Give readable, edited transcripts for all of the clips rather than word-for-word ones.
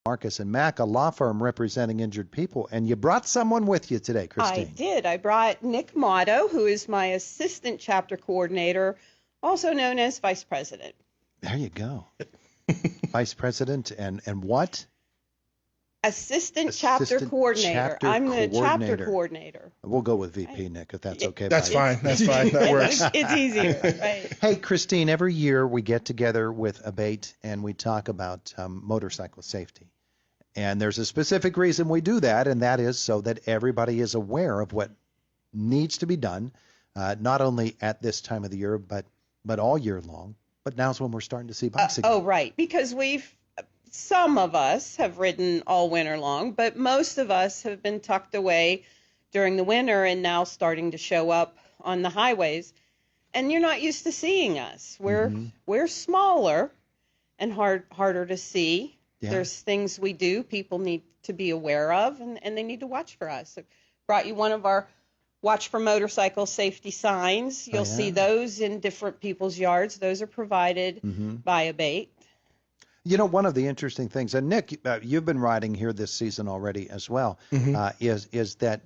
Marcus and Mack, a law firm representing injured people, and you brought someone with you today, Christine. I did. I brought Nick Motto, who is my assistant chapter coordinator, also known as vice president. There you go. Vice president and what? Assistant chapter coordinator. I'm the chapter coordinator. We'll go with VP, Nick, if that's okay. That's fine. That's fine. That works. It's easier, right? Hey, Christine, every year we get together with A.B.A.T.E and we talk about motorcycle safety. And there's a specific reason we do that, and that is so that everybody is aware of what needs to be done, not only at this time of the year, but all year long. But now's when we're starting to see bikes again. Oh, right, because some of us have ridden all winter long, but most of us have been tucked away during the winter and now starting to show up on the highways. And you're not used to seeing us. We're smaller and harder to see. Yeah. There's things we do people need to be aware of, and they need to watch for us. I brought you one of our Watch for Motorcycle Safety signs. You'll see those in different people's yards. Those are provided by A.B.A.T.E. You know, one of the interesting things, and Nick, you've been riding here this season already as well, is that,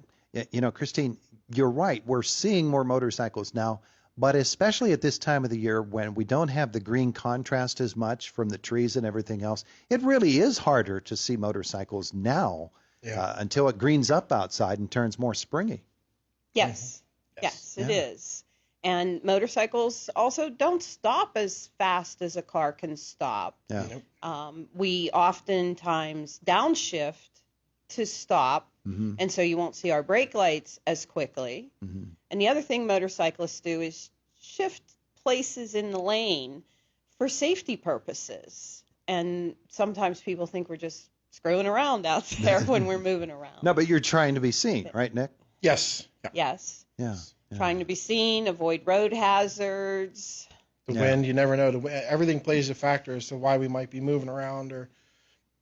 you know, Christine, you're right. We're seeing more motorcycles now, but especially at this time of the year when we don't have the green contrast as much from the trees and everything else, it really is harder to see motorcycles now until it greens up outside and turns more springy. Yes, it is. And motorcycles also don't stop as fast as a car can stop. Yeah. We oftentimes downshift to stop, and so you won't see our brake lights as quickly. And the other thing motorcyclists do is shift places in the lane for safety purposes. And sometimes people think we're just screwing around out there when we're moving around. No, but you're trying to be seen, right, Nick? Yes. Yes. Yeah. Trying to be seen, avoid road hazards. The wind, you never know. Everything plays a factor as to why we might be moving around, or,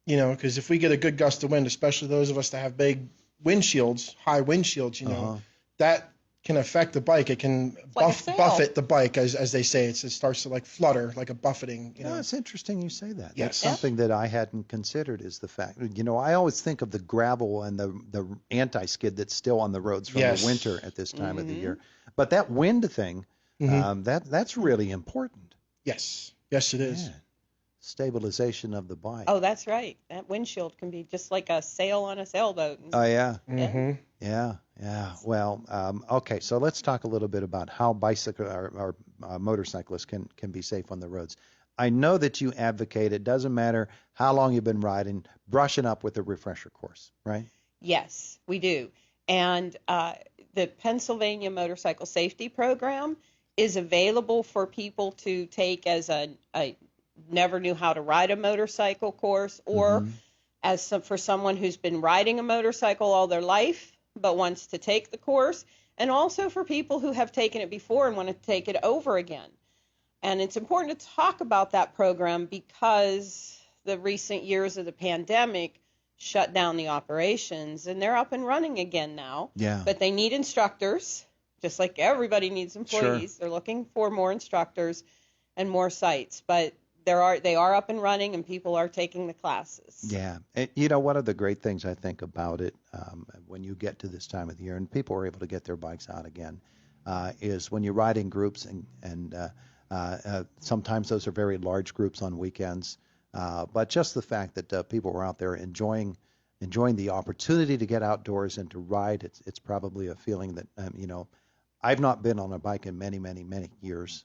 you know, because if we get a good gust of wind, especially those of us that have big windshields, high windshields, you know, that can affect the bike. It can buffet the bike, as they say. It starts to like flutter, like a buffeting. You know, it's interesting you say that. Yes. That's something that I hadn't considered is the fact. You know, I always think of the gravel and the anti-skid that's still on the roads from the winter at this time of the year. But that wind thing, that's really important. Yes. Yes, it is. Yeah. Stabilization of the bike. Oh, that's right. That windshield can be just like a sail on a sailboat. Oh, yeah. Yeah. Well, okay, so let's talk a little bit about how motorcyclists can be safe on the roads. I know that you advocate, it doesn't matter how long you've been riding, brushing up with a refresher course, right? Yes, we do. And the Pennsylvania Motorcycle Safety Program is available for people to take as a never knew how to ride a motorcycle course, or for someone who's been riding a motorcycle all their life but wants to take the course, and also for people who have taken it before and want to take it over again. And it's important to talk about that program because the recent years of the pandemic shut down the operations, and they're up and running again now. Yeah. But they need instructors, just like everybody needs employees. Sure. They're looking for more instructors and more sites, but they are up and running, and people are taking the classes. Yeah. And, you know, one of the great things I think about it when you get to this time of the year and people are able to get their bikes out again is when you ride in groups, and sometimes those are very large groups on weekends, but just the fact that people are out there enjoying the opportunity to get outdoors and to ride, it's probably a feeling that, you know, I've not been on a bike in many, many, many years.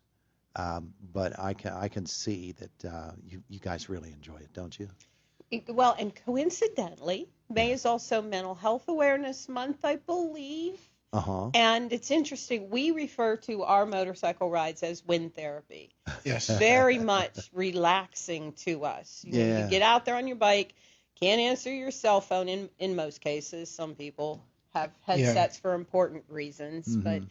But I can see that you guys really enjoy it, don't you? Well, and coincidentally, May is also Mental Health Awareness Month, I believe. And it's interesting. We refer to our motorcycle rides as wind therapy. Yes. Very much relaxing to us. You know, you get out there on your bike, can't answer your cell phone in most cases. Some people have headsets for important reasons, but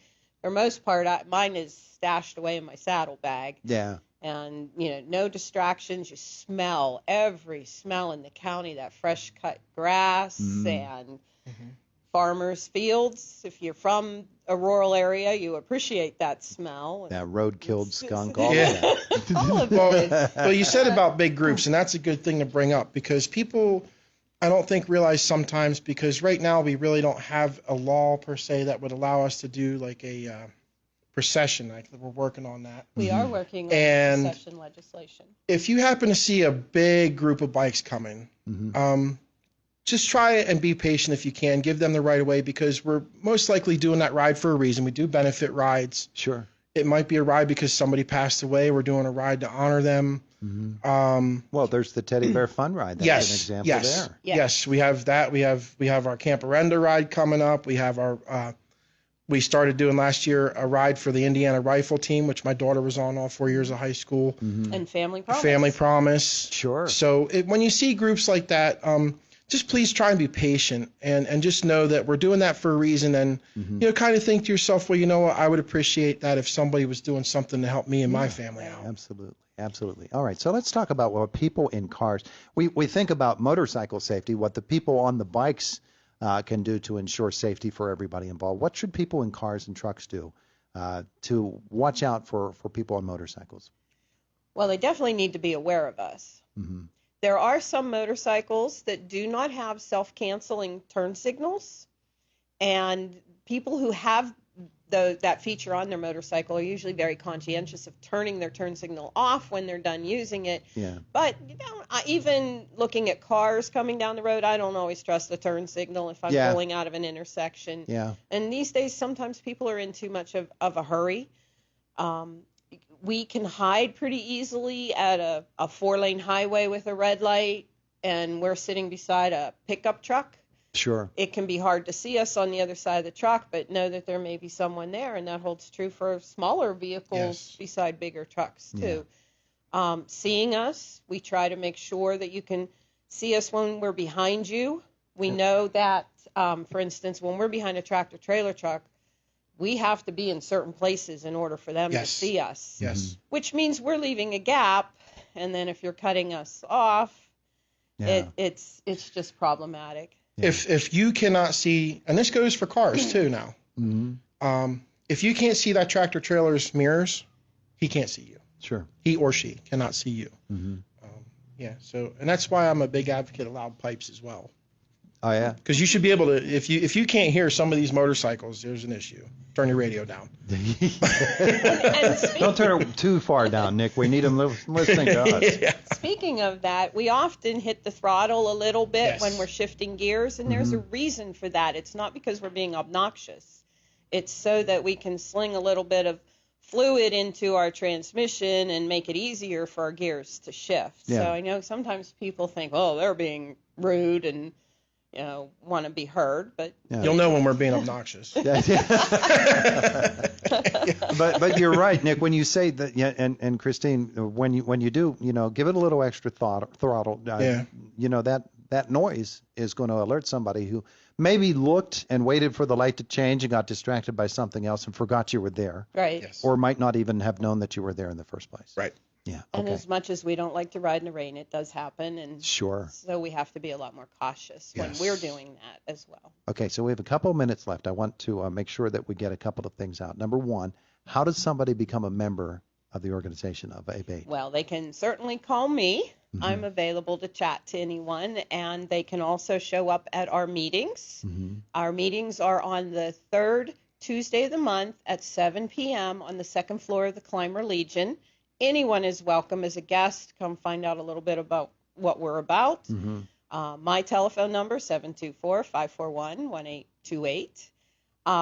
for most part, mine is stashed away in my saddlebag. Yeah. And, you know, no distractions. You smell every smell in the county, that fresh cut grass and farmers' fields. If you're from a rural area, you appreciate that smell. That road-killed skunk, all Yeah. of that. All of it. Well, you said about big groups, and that's a good thing to bring up because people, I don't think, realize sometimes, because right now we really don't have a law per se that would allow us to do like a procession. Like we're working on that. We are working on And concession legislation. If you happen to see a big group of bikes coming, just try and be patient if you can. Give them the right of way because we're most likely doing that ride for a reason. We do benefit rides. Sure. It might be a ride because somebody passed away. We're doing a ride to honor them. Well, there's the Teddy Bear Fun Ride. That's an example there. Yes, we have that. We have our Camperenda ride coming up. We have our we started doing last year a ride for the Indiana Rifle Team, which my daughter was on all 4 years of high school. And Family Promise. Family Promise. Sure. So when you see groups like that, just please try and be patient and just know that we're doing that for a reason. And, kind of think to yourself, well, you know what? I would appreciate that if somebody was doing something to help me and my family out. Absolutely. Absolutely. All right. So let's talk about what people in cars, we think about motorcycle safety, what the people on the bikes can do to ensure safety for everybody involved. What should people in cars and trucks do to watch out for people on motorcycles? Well, they definitely need to be aware of us. There are some motorcycles that do not have self-canceling turn signals, and people who have that feature on their motorcycle are usually very conscientious of turning their turn signal off when they're done using it. Yeah. But even looking at cars coming down the road, I don't always trust the turn signal if I'm pulling out of an intersection. Yeah. And these days, sometimes people are in too much of a hurry. We can hide pretty easily at a 4-lane highway with a red light, and we're sitting beside a pickup truck. Sure. It can be hard to see us on the other side of the truck, but know that there may be someone there, and that holds true for smaller vehicles beside bigger trucks too. Seeing us, we try to make sure that you can see us when we're behind you. We know that, for instance, when we're behind a tractor trailer truck, we have to be in certain places in order for them to see us. Yes. Which means we're leaving a gap, and then if you're cutting us off, it's just problematic. If you cannot see, and this goes for cars too now, if you can't see that tractor trailer's mirrors, he can't see you. Sure. He or she cannot see you. So, and that's why I'm a big advocate of loud pipes as well. Oh, yeah? Because you should be able to, if you can't hear some of these motorcycles, there's an issue. Turn your radio down. Don't turn it too far down, Nick. We need them listening to us. Speaking of that, we often hit the throttle a little bit when we're shifting gears, and there's a reason for that. It's not because we're being obnoxious. It's so that we can sling a little bit of fluid into our transmission and make it easier for our gears to shift. So I know sometimes people think, oh, they're being rude and want to be heard, but you'll know when we're being obnoxious. But you're right, Nick, when you say that, and Christine, when you do, give it a little extra throttle. That noise is going to alert somebody who maybe looked and waited for the light to change and got distracted by something else and forgot you were there. Right. Yes. Or might not even have known that you were there in the first place. Right. Yeah. And as much as we don't like to ride in the rain, it does happen, and sure. So we have to be a lot more cautious when we're doing that as well. Okay, so we have a couple of minutes left. I want to make sure that we get a couple of things out. Number one, how does somebody become a member of the organization of A.B.A.T.E? Well, they can certainly call me. I'm available to chat to anyone, and they can also show up at our meetings. Our meetings are on the third Tuesday of the month at 7 p.m. on the second floor of the Clymer Legion. Anyone is welcome as a guest. Come find out a little bit about what we're about. My telephone number, 724-541-1828.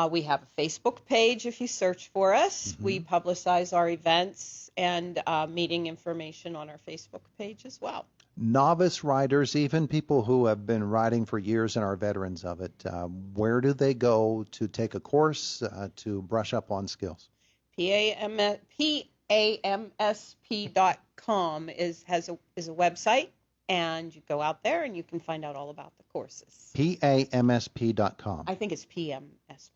We have a Facebook page if you search for us. We publicize our events and meeting information on our Facebook page as well. Novice riders, even people who have been riding for years and are veterans of it, where do they go to take a course to brush up on skills? PAMSP.com is a website, and you go out there and you can find out all about the courses. PAMSP.com. I think it's PMSP.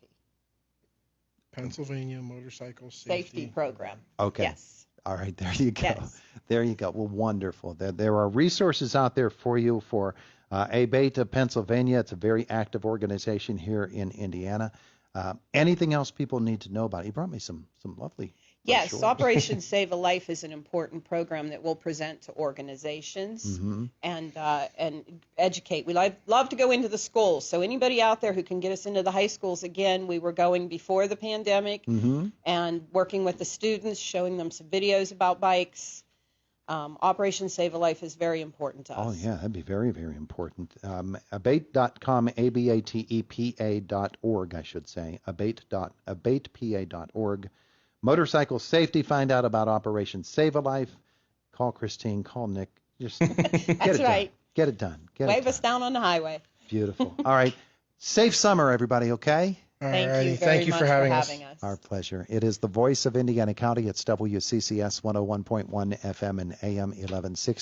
Pennsylvania Motorcycle Safety Program. Okay. Yes. All right, there you go. Yes. There you go. Well, wonderful. There are resources out there for you for A.B.A.T.E of Pennsylvania. It's a very active organization here in Indiana. Anything else people need to know about it? You brought me some lovely Yes, brochures. Operation Save a Life is an important program that we'll present to organizations and educate. We love to go into the schools. So anybody out there who can get us into the high schools, again, we were going before the pandemic and working with the students, showing them some videos about bikes. Operation Save a Life is very important to us. Oh, yeah, that'd be very, very important. A.B.A.T.E.com, A.B.A.T.E.P.A.org, I should say. A.B.A.T.E.P.A.org. Motorcycle safety, find out about Operation Save a Life. Call Christine, call Nick. Just get That's it right. done. Get it done. Wave us down on the highway. Beautiful. All right. Safe summer, everybody, okay? Thank you very much for having us. Our pleasure. It is the voice of Indiana County. It's WCCS 101.1 FM and AM 1160.